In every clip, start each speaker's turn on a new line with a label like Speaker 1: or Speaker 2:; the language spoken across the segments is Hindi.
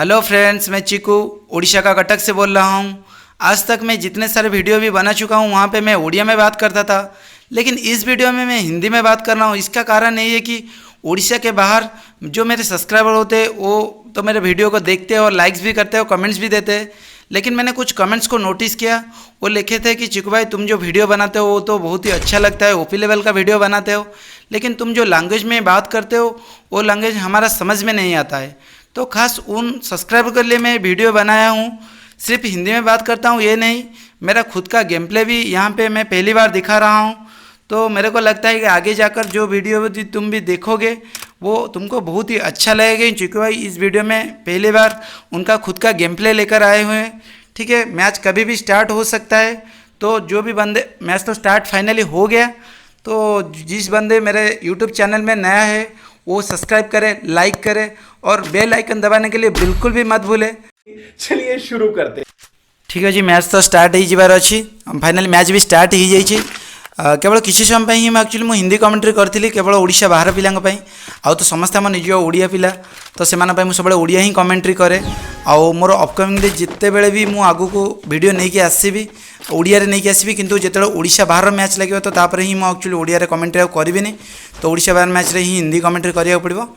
Speaker 1: हेलो फ्रेंड्स, मैं चीकू उड़ीसा का कटक से बोल रहा हूँ। आज तक मैं जितने सारे वीडियो भी बना चुका हूँ वहाँ पे मैं उड़िया में बात करता था, लेकिन इस वीडियो में मैं हिंदी में बात कर रहा हूँ। इसका कारण यही है कि उड़ीसा के बाहर जो मेरे सब्सक्राइबर होते हैं वो तो मेरे वीडियो को देखते हैं और लाइक्स भी करते हैं और कमेंट्स भी देते हैं। लेकिन मैंने कुछ कमेंट्स को नोटिस किया। वो लिखे थे कि चिकू भाई, तुम जो वीडियो बनाते हो वो तो बहुत ही अच्छा लगता है, ओपी लेवल का वीडियो बनाते हो, लेकिन तुम जो लैंग्वेज में बात करते हो वो लैंग्वेज हमारा समझ में नहीं आता है। तो खास उन सब्सक्राइबर के लिए मैं वीडियो बनाया हूँ। सिर्फ हिंदी में बात करता हूँ ये नहीं, मेरा खुद का गेम प्ले भी यहाँ पे मैं पहली बार दिखा रहा हूँ। तो मेरे को लगता है कि आगे जाकर जो वीडियो भी तुम भी देखोगे वो तुमको बहुत ही अच्छा लगेगा, क्योंकि भाई इस वीडियो में पहली बार उनका खुद का गेम प्ले लेकर आए हुए हैं। ठीक है, मैच कभी भी स्टार्ट हो सकता है। तो जो भी बंदे, मैच तो स्टार्ट फाइनली हो गया, तो जिस बंदे मेरे यूट्यूब चैनल में नया है वो सब्सक्राइब करे, लाइक करे और बेल आइकन दबाने के लिए बिल्कुल भी मत भूले।
Speaker 2: चलिए शुरू करते।
Speaker 1: ठीक है जी, मैच तो स्टार्ट हो जबार अच्छी, फाइनाली मैच भी स्टार्ट हो जाइए। केवल किसी समय ही मैं एक्चुअली हिंदी कमेंट्री करी केवल ओडिशा बाहर पिलांई, आउ तो समस्ते आम निज ओडिया पिला, तो से सब ओडिया ही कमेंट्री करे। आउ मोर अपकमिंग जिते बड़े भी मुझे आगू को वीडियो नहीं कि आसबि ओडिया रे नहीं कि आसबि, किंतु जिते ओडिशा बाहर मैच लगे तो तापर ही मुझे एक्चुअली ओडिया रे कमेंट्री करिबिनी, तो ओडिशा बाहर मैच रे ही हिंदी कमेंट्री करिया पड़ो।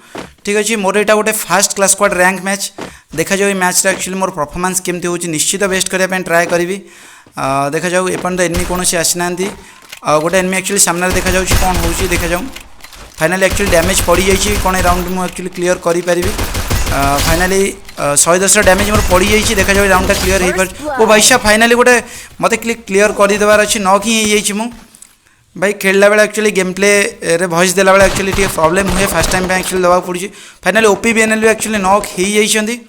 Speaker 1: ठीक अच्छे, मोर यहाँ गोटे fast class squad rank match देखा जाऊ। मैच एक्चुअली मोर परफॉर्मेंस केमती हो निश्चित बेस्ट करने ट्राए करी। देखा जाऊ एपर्यंत एनिमी कौन आसीना, गोटे एनिमी एक्चुअली सामने देखा जाऊँ कौन हो देखा जाऊँ। फाइनाली एक्चुअली डैमेज पड़ जाइए, कौन राउंड मुझे एक्चुअली क्लीयर करी। फाइनाली 110 डैमेज मोर पड़ जाइए। देखा जाऊ राउंड क्लीयर हो पार। ओ भाई साहब, फाइनाली गोटे मत क्लीयर करदेवार अच्छी, नॉक ही हो मुझे भाई। खेलला बेले एक्चुअली गेम प्ले रे वॉइस देला बेले एक्चुअली टी प्रॉब्लम हुए, फास्ट टाइम एक्चुअली देवा पड़ी। फाइनाली ओपीबीएनएल भी एक्चुअली नॉक हो जाइए।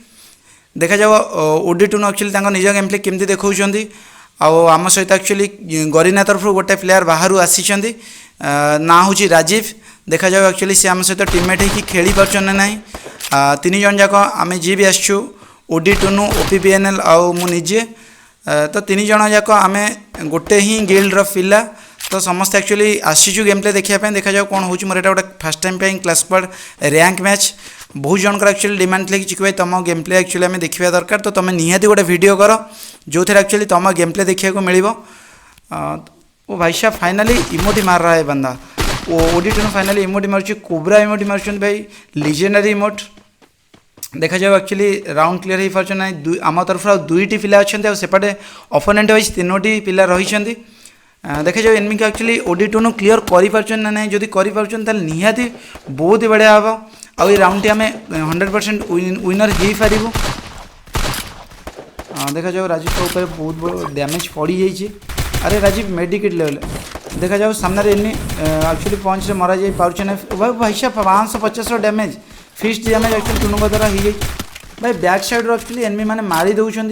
Speaker 1: देखा जाऊ ओडी2 एक्चुअली निज गेम प्ले केमती देखा। आम सहित एक्चुअली गरीना तरफ गोटे प्लेयर बाहर आसी ना हूँ राजीव। देखा जाऊ एक्चुअली सी आम सहित टीममेट हो खेली पार्चन ना। तीन जन जाक आम जी भी आसु ओडी2 ओपीबीएनएल आउ मु निजे, तो तीन जन जाक आम गोटे ही गिल्डर पिला, तो समस्त एक्चुअली आसीचु गेम प्ले देखापी। देखा जाऊ कौन हो मोर गोटे fast time class squad rank match. बहुत जनकर एक्चुअली डिमांड थे कि चिकू भाई तुम गेम प्ले एक्चुअली आम देखा दरकार, तो तुम निहाती गोटे वीडियो कर जो थे एक्चुअली तुम गेम प्ले देखा मिल। ओ भाई साहब, फाइनाली इमोटी मार रहा है बंदा। वो ओडी2 फाइनाली इमोटी मार्च, कोबरा इमोटी मार्च भाई, लीजेंडरी इमोट। देखा जाऊ एक्चुअली राउंड क्लीयर हो पार्छ ना। आम तरफ दुईटी पिला अच्छा, सेपटे अपोनेंट वाइज तीनोटी पिला रही। देखा जाऊ एनिमी को एक्चुअली ओडी2 क्लीयर कर ना नहीं, जदि कर निहाती बहुत ही बढ़िया हम। आउ ये राउंड टी आम 100% विनर हो पारू। देखा जाऊ राजीव के ऊपर बहुत बड़ा डैमेज पड़ जाइए। अरे राजीव मेडिकेट लेवल। देखा जाऊ सामने एनिमी एक्चुअली पंच मरा जा पार्छ ना। भाई साहब 550 डैमेज फिस्ट डैमेज एक्चुअली टुनुका द्वारा हो जाए भाई। बैक साइड एक्चुअली एनिमी मैंने मारी दौरान,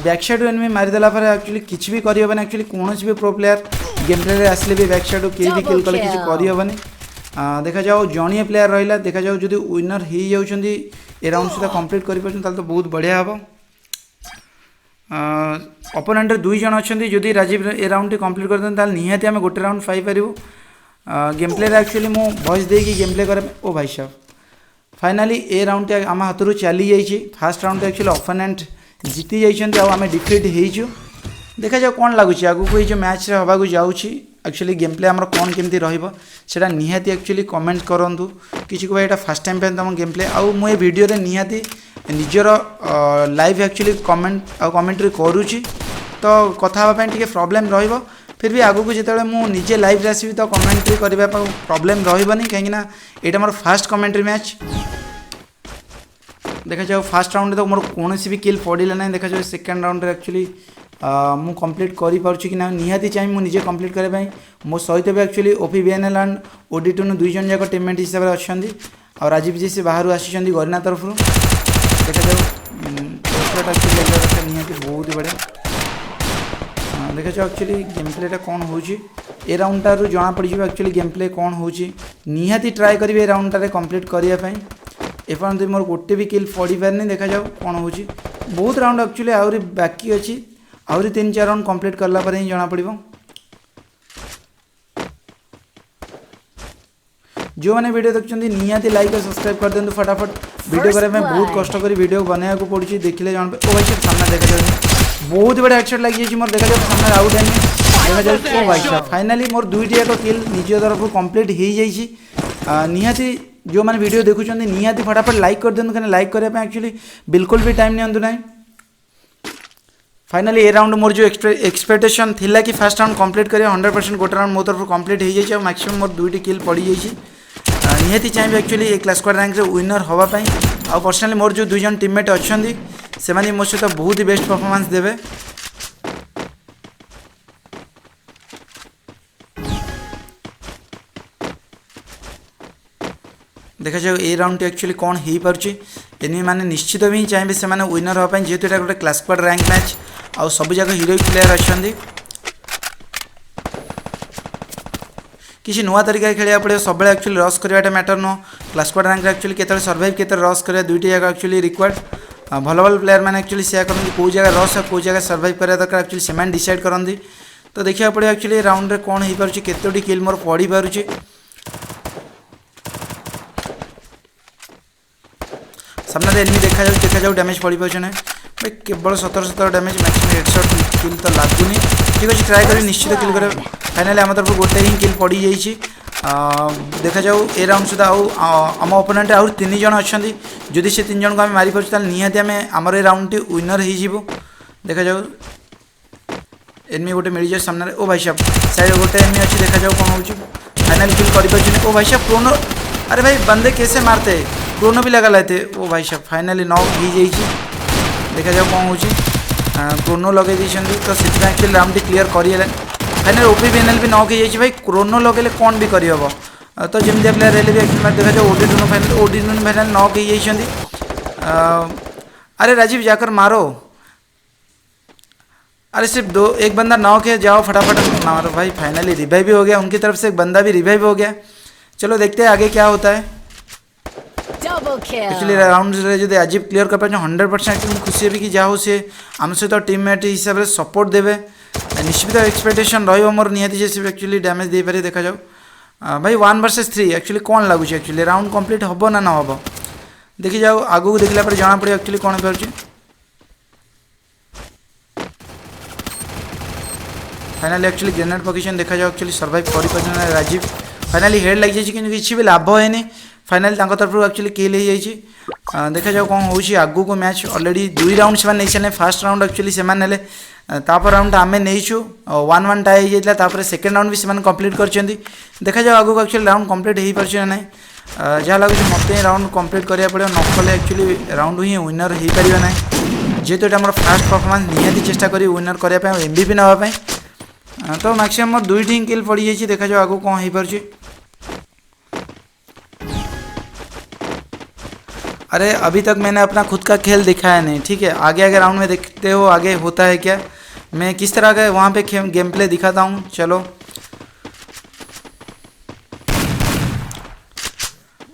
Speaker 1: बैक साइड एनिमी मारिदेला एक्चुअली किसी भी करहबनी। एक्चुअली कौन भी प्रो प्लेयर गेम प्ले आसले भी बैक साइड किए भी किल कले किसी करहबनी। देखा जाऊ जड़िए प्लेयर रहा। देखा जाऊ जब विनर हो जाती ए राउंड सुधा कंप्लीट कर तो बहुत बढ़िया हम। अपोनेंट दुई जन अच्छा, जदि राजीव ए राउंड कंप्लीट कर निहाती आम गोटे round Piper. Game play actually मु वॉइस देकी गेम प्ले कर। ओ भाई साहब, फाइनाली ए राउंड आम हाथ चली जाइए। फास्ट राउंड एक्चुअली अपोनेंट जीति जाइए, आम डिफिट हो। देखा जाऊ कौन लगुच आगू को जो मैच होगा जाऊँगी। एक्चुअली गेम प्ले आमर कौन केमती रहा निहाती एक्चुअली कमेंट करूँ कि भाई यहाँ फास्ट टाइम तुम गेम प्ले। आउ मुझे वीडियो निहाती निजर लाइव एक्चुअली कमेंट कमेंट्री करुँची, तो कथा टे प्रॉब्लम रही। फिर भी आगू को जिते मुझे निजे लाइव आसबि तो कमेंट्री करने प्रॉब्लम रही कहीं यहाँ मोर फास्ट कमेंट्री मैच। देखा जाऊ फास्ट राउंड तो मोर कौन भी किल पड़ा ना। देखा जाऊ सेकेंड राउंड एक्चुअली मु कंप्लीट कर पार्छ कि ना, निहाती चाहिए मुझे निजे कंप्लीट करने। मो सहित भी एक्चुअली ओपीबीएनएल एंड ओडी2 दुई जन जाक टीममेट हिसाब से अच्छा। और राजीव जी से बाहर आसी गरीना तरफ। देखा जाऊ निहाती बहुत ही बढ़िया। देखा जाऊ एक्चुअली गेम प्लेटा कौन हो राउंड टारू जना पड़ जाए एक्चुअली गेम प्ले कौन हो। निहाती ट्राए करेंगे राउंड टारे कंप्लीट करने। एपर्यंत मोर गोटे भी किल पड़ पारनी। देखा जाऊ कौन हो। बहुत राउंड एक्चुअली आहरी बाकी अच्छी, आहरी 3-4 राउंड कंप्लीट करला पर ही जना पड़ो। जो मैंने वीडियो देखते निहाती लाइक और सब्सक्राइब कर दिंतु फटाफट वीडियो करने बहुत कष्ट कर वीडियो बनवाक पड़ी देखिले जान ओ भाई सामने देखा जाए बहुत बड़ा हेडशॉट लग जाए मोर देखा जाए सामने आउट है देखा जाए ओ भाई साहब फाइनाली मोर दुईटी एक किल निज तरफ कंप्लीट हो जाए निहाती जो मैंने वीडियो देखुं निहाती फटाफट लाइक कर दिंतु कहीं लाइक करने एक्चुअली बिल्कुल भी टाइम नहीं ना फाइनाली ए राउंड मोर जो एक्सपेक्टेशन थिला कि फर्स्ट राउंड कंप्लीट करें 100% गोटे राउंड मो तरफ कंप्लीट हो जाए मैक्सिमम मोर दुईटी किल पड़ जाए निहाती चाहिए एक्चुअली ए क्लास स्क्वाड रैंक विनर होगापाई आ पर्सनाली मोर जो दुई जन टीममेट अच्छा से मो सहित बहुत ही बेस्ट परफॉर्मेंस देवे देखा जाए ए राउंड एक्चुअली कौन हो पार्ची एनिमी मैंने निश्चित भी चाहिए से विनर होगापाई जेहेतु यहाँ गोटे क्लास स्क्वाड रैंक मैच आ सब जगह हीरोइक प्लेयर अच्छा किसी नुआ तरीका खेलिया पड़े सब एक्चुअली रस करवाटा मैटर नुह क्लास स्क्वाड रैंक एक्चुअली केते सर्वाइव केते रस करा दुईटी जगह एक्चुअली रिक्वायर्ड भल भल प्लेयर मैंने एक्चुअली सेया करते कौ जगह रस और कौ जगह सर्वाइव करा दरकार एक्चुअली से डिसाइड करती तो देखा पड़े एक्चुअली राउंड में कौन हो पार्टी केतोटी किल मोर पड़ पारुची सामने एनिमी देखा जाऊ डैमेज पड़ पारे भाई केवल 17 डैमेज मैक्सिमम हेडशॉट किल तो लगुनि ठीक अच्छे ट्राए कर निश्चित किल कर फाइनाली आम तरफ गोटे ही किल पड़ जाइए देखा जाऊ ए राउंड सुधा आम ओपोनेंट आउ 3 जन अच्छा जदि से 3 जन को आम मारी पार्छ निहाती आम आमर ए राउंड टी विनर हो देखा जाऊ एनिमी गोटे मिल जाए सामने ओ भाई साहब साइड गोटे एनिमी अच्छी देखा जाऊ कौन हो फाइनाली किल कर ओ भाई साहब क्रोनो अरे भाई बंदे कैसे मारते क्रोनो भी लगा लाते ओ भाई साहब फाइनाली नॉक हो जाइए देखा जाऊ कौन हो क्रोनो लगे तो से एक्चुअली राउंड क्लीयर कर फाइनाल ओपीवीएनएल भी नॉक हो जाइए भाई क्रोनो लगे कौन भी करहब तो जमी प्लेयर रहे भी एक्चुअली देखा जाए ओडी फाइनाल नॉक हो जाइए अरे राजीव जाकर मारो अरे सिर्फ एक बंदा नॉक है जाओ फटाफट मारो भाई फाइनली रिवाइव भी हो गया उनकी तरफ से एक बंदा भी रिवाइव हो गया चलो देखते हैं आगे क्या होता है एक्चुअली राउंड जो अजीब क्लीयर कर पाए 100% खुशी है कि जाओ सी आम सहित टीममेट हिसाब से सपोर्ट देवे निश्चित एक्सपेक्टेशन रोर निहाती जैसे एक्चुअली डैमेज दे पारे देखा जाओ भाई 1 vs 3 एक्चुअली कौन लगुच एक्चुअली राउंड कंप्लीट हम ना ना हम देखी जाओ आगू देखला पर जना पड़े एक्चुअली कौन हो फाइनाली एक्चुअली ग्रेनेड पकेशन देखा जाओ एक्चुअली सर्वाइव कर राजीव फाइनाली हेड लग जाए कि किसी भी लाभ है फाइनाली तरफ एक्चुअली किल हो जाए देखा जाओ कौन हो आगू को मैच ऑलरेडी 2 राउंड से नहीं सारे फास्ट राउंड एक्चुअली से तापर राउंड आम नहीं 1-1 टाई होता सेकेंड राउंड भी से कंप्लीट कर देखा जाओ आगू एक्चुअली राउंड कंप्लीट हो पार्छ ना जहाँ लगे मत राउंड कंप्लीट करा पड़े नकले एक्चुअली राउंड ही विनर हो पार ना जेहेतु ये मोर फास्ट परफॉर्मेंस निहाती चेष्टा करी विनर करने MVP नापी तो मैक्सिमम मोर 2टी किल पड़ जाइए देखा जाओ आगू कौन हो पार्छ अरे अभी तक मैंने अपना खुद का खेल दिखाया नहीं ठीक है आगे आगे राउंड में देखते हो आगे होता है क्या मैं किस तरह का वहाँ पे गेम प्ले दिखाता हूँ चलो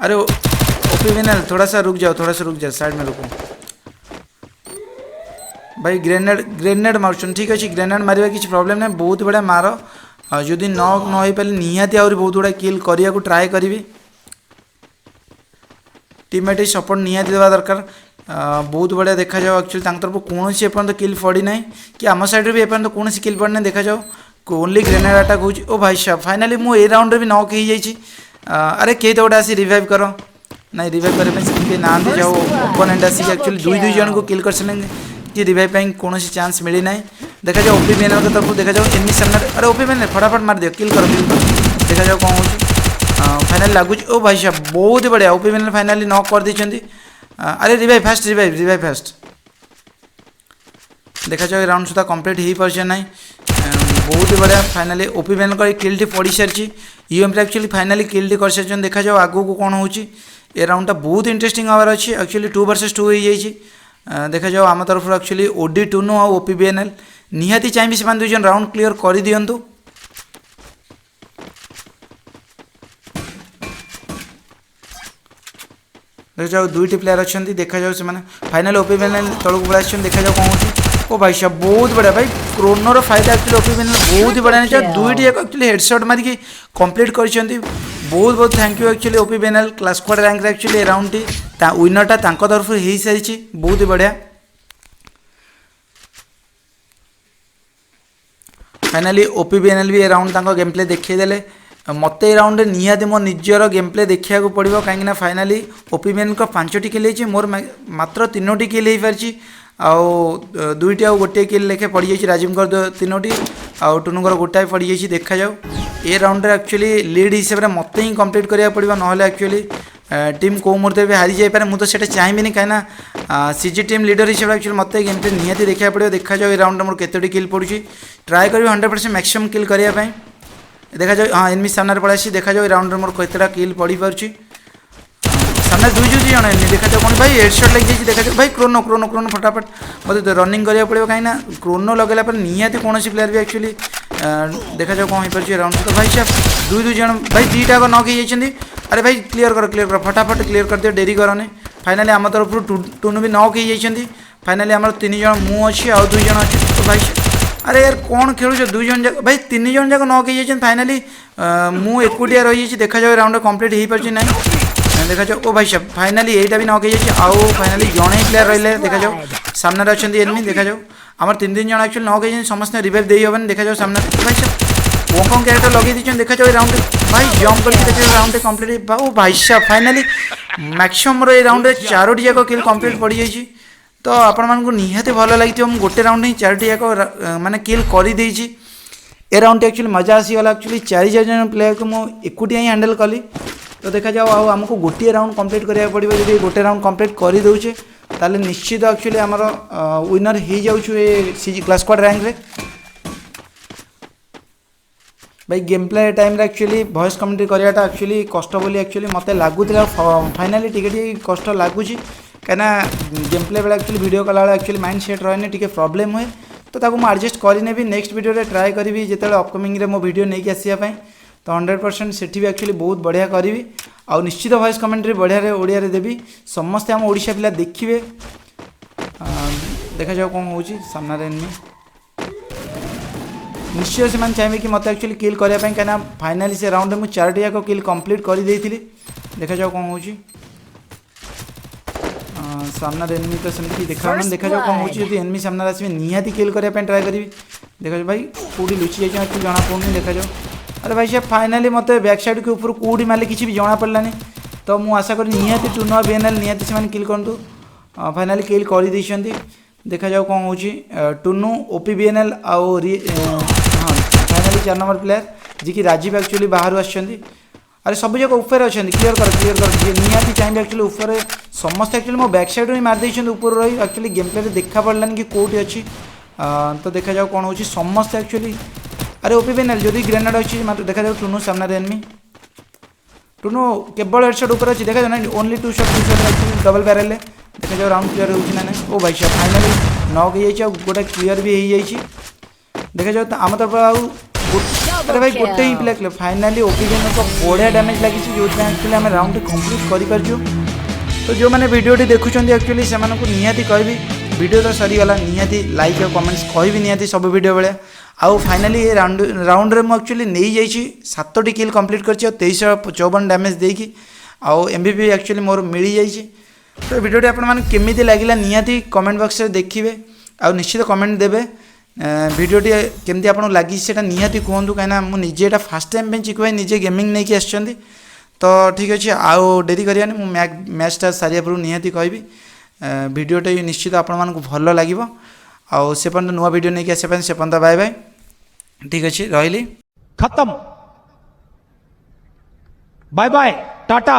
Speaker 1: अरे ओपीवीएनएल थोड़ा सा रुक जाओ साइड में रुको भाई ग्रेनेड मार्चन ठीक अच्छे ग्रेनेड मारे किसी प्रॉब्लम नहीं बहुत बड़ा मार जदि नॉक न हो पारे निहाती आहरी बहुत बड़ा किल करने को ट्राए करी टीममेट सपोर्ट निहाती देवा दरकार बहुत बढ़िया देखा जाओ एक्चुअली तरफ कौन एपर्त किल पड़ी ना कि आम साइड भी एपर्त कौन किल पड़ी ना देखा जाओ ओनली ग्रेनेड अटैक हो ओ भाई साहब फाइनाली मु ए राउंड भी नॉक हो जाइए अरे कई तो गोटे आसी रिवाइव कर ना रिवाइव करने ना जाओ ओपोनेंट आसिक एक्चुअली दुई जन को किल कर कि रिवाइव कौन चांस मिली ना देखा जाओ ओपीवीएनएल की तरफ देखा जाओ एनिमी सामने अरे ओपीवीएनएल फटाफट मार दियो किल कर देखा जाओ कौन हो फाइनल लगुच ओ भाई साहब बहुत बढ़िया ओपीवीएनएल फाइनाली नॉक कर दी अरे रिवाइव फास्ट देखा जाओ राउंड सुधा कंप्लीट हो पार्छ ना बहुत बढ़िया फाइनाली ओपीवीएनएल का किल टी पड़ सारी यूएमपी एक्चुअली फाइनाली किल टी कर सारी देखा जाओ आगू को कौन हो राउंड बहुत इंटरेस्टिंग हबार अच्छी एक्चुअली 2 vs 2 हो जाए देखा जाओ आम तरफ एक्चुअली OD2 नु आ ओपीवीएनएल निहाती चाहिए से 2 जन राउंड क्लीयर कर दिंतु देखा जाओ 2टी प्लेयर अच्छा देखा जाओ से फाइनाल ओपीवीएनएल तलक पड़ा देखा जाओ कौन हो ओ भाई साहब बहुत बढ़िया भाई क्रोनोर फायदा एक्चुअली ओपीवीएनएल बहुत ही बढ़िया 2टी एक्चुअली हेडशॉट मारिकी कंप्लीट कर बहुत बहुत thank you actually OP banal class squad rank रे एक्चुअली राउंड टी विनरटा तांको तरफ हो सारी बहुत ही बढ़िया। फाइनाली ओपी बेनल भी ए राउंड तांको गेम प्ले देखिदेले मत ए राउंड निहाती मो निजर गेम प्ले देखा पड़ो कहीं फाइनाली ओपी बेनल को 5टी किल है मोर मात्र 3टी किल हो पारी आउ 2टी आउ गोटे किल लेखे पड़ जाए राजीव 3टी आउ टुनुकर गोटाए पड़ जाए देखा जाऊ ए राउंड एक्चुअली लीड हिसाब से मत ही कंप्लीट करा पड़ो ना एक्चुअली टीम कौ मुहूर्त भी हारी जापे मुझे तो चाहिए कहीं सीजी टीम लीडर हिसाब से एक्चुअली मत गेम प्ले निहाती देखा पड़ो देखा जाऊ ए राउंड मोर केतोटी किल पड़ी ट्राए करी 100% मैक्सिमम किल करने देखा जाऊ हाँ एनमी सामने पड़े देखा जाऊ राउंड में मोर केतटा किल पड़ी पार्टी सामने दुई जन एनमी देखा जाऊ कौन भाई हेडशॉट लग जाए देखा जाऊ भाई क्रोनो क्रोनो क्रोनो फटाफट मतलब रनिंग करा पड़ो कहीं क्रोनो लगेला निहाती कौन प्लेयर भी एक्चुअली देखा जाऊ कौन हो पारे राउंड तो भाई साहब दुई जन भाई दीटा नक हो अरे भाई क्लीयर कर फटाफट क्लीयर कर दियो डेरी करने फाइनाली आम तरफ टुनु भी नक हो फाइनाली आम 3 जन मु अच्छी आउ 2 जन अच्छे तो भाई अरे यार कौन खेलुच 2 जन जाक भाई 3 जन जाक नक हो फाइनाली मु एकुटिया रही देखा जाऊ राउंड कंप्लीट हो पारे ना देखा जाऊ ओ भाई साहब फाइनाली यहीटा भी नक हो आउ फाइनाली जड़े प्लेयर रही देखा जाऊ सामने अच्छा एनमी देखा जाऊ आम 3 जन एक्चुअली नक हो समस्त रिवाइव दे हेन देखा जाऊ सामने भाई साहब कौन कैरेक्टर लगे दीजिए देखा जाऊ राउंड भाई जंप करके देखा राउंड कंप्लीट ओ भाई साहब फाइनाली मैक्सिमम रो राउंड 4टी जाक किल कंप्लीट पड़ जाए तो आपण मानक निहाती भल लगी मुझे गोटे राउंड ही 4टी जाक माने किल कर देछि ए राउंड एक्चुअली मजा आसीगला एक्चुअली 4 जन प्लेयर को मुझे एकुटिया ही हैंडल कली तो देखा जाओ आउ आमको गोटे राउंड कंप्लीट करा पड़ो जब गोटे राउंड कंप्लीट कर दौचे ताले निश्चित एक्चुअली आमर विनर हो जाऊँ क्लास स्क्वाड रैंक रे भाई game play time actually voice commentary karate actually कष्ट बोली एक्चुअली मत लगुला फाइनाली टिके कष्ट लगुच कहीं गेम प्ले बेले एक्चुअली वीडियो कला एक्चुअली माइंड सेट रहे टी प्रॉब्लम हुए तो ताकू मुझे एडजस्ट करी नेक्स्ट वीडियो रे ट्राए करी जो अपकमिंग रे मो वीडियो नहीं आसापी तो 100% सेठी भी एक्चुअली बहुत बढ़िया करी आउ निश्चित वॉइस कमेंट्री बढ़िया ओडिया रे देवी समस्ते आम ओडिशा पिला देखिए देखा जाओ कौन हो सामने एनमी निश्चय से चाहिए कि मत एक्चुअली किल करने कहीं फाइनाली से राउंड में 4टी जाक किल कंप्लीट कर देती देखा जाओ कौन हो सामने एनमी तो सेमती देखा देखा जाओ कौन हो एनमी सामने आसवे निहाती किल करने ट्राए करी देखा जाओ भाई कौटी लुचि जाए जना पड़नी देखा जाओ अरे भाई साहब फाइनाली मत बैक साइड के ऊपर कौटी मारे किसी भी जना पड़लानी तो मुझे आशा करी निहाती टुनु बीएनएल निहाती से किल करूँ फाइनाली किल कर देखा जाओ कौन हो टुनु ओपी बीएनएल आउ हाँ फाइनाली 4 नंबर प्लेयर जी कि राजीव एक्चुअली बाहर आछंती अरे सब जगह ऊपर अच्छा क्लीयर कर निहाती चाहिए एक्चुअली ऊपर समस्त एक्चुअली मो बैक साइड में मार देछन ऊपर रही एक्चुअली गेम प्ले देखा पड़लानी कि कौटी अच्छी तो देखा जाओ कौन हो समस्त एक्चुअली अरे ओपी बीएनएल जदि ग्रेनेड अच्छी देखा जाओ टुनु सामने एनमी टुनु केवल हेडशॉट ऊपर अच्छी देखा जाए ओनली 2 शॉट डबल बैरल देखा जाओ राउंड क्लीयर होना ना ओ भाई साहब फाइनाली नक हो गोटे क्लीयर भी हो जाए देखा जाओ आम तरफ आउ अरे भाई गोटे ही प्ले क्लियर फाइनाली ओपी बीएनएल को बढ़िया डैमेज लगी जो एक्चुअली आम राउंड कंप्लीट कर तो जो मैंने वीडियो देखुं एक्चुअली से निहाती कहबी वीडियो तो सरीगला निहाती लाइक और कमेंट्स कहबी निहाती सब वीडियो बेले आउ फाइनाली राउंड रे मुझे एक्चुअली नहीं जाइए 7टी किल कंप्लीट कर 2354 डैमेज देकी आउ एमवीपी एक्चुअली मोर मिल जाइए तो वीडियो आपन केमी लगिला निहाती कमेंट बॉक्स रे देखिए आउ निश्चित कमेंट देवे भिडियोटी केमती आपको लगी से निहाती कहतु कहीं मुझे यहाँ फास्ट टाइम चिकु भाई निजे गेमिंग नहीं आसुँच तो ठीक अच्छे आउ डेरी करियानी मु मैचटा सारिया पूर्व निहाती कहबी भिडियोटा निश्चित आपको भल लगे आउ से पर्यंत नुआ वीडियो नहीं आसा से पर्यंत बाय बाय ठीक अच्छे रही
Speaker 3: खत्म बाय बाय टाटा।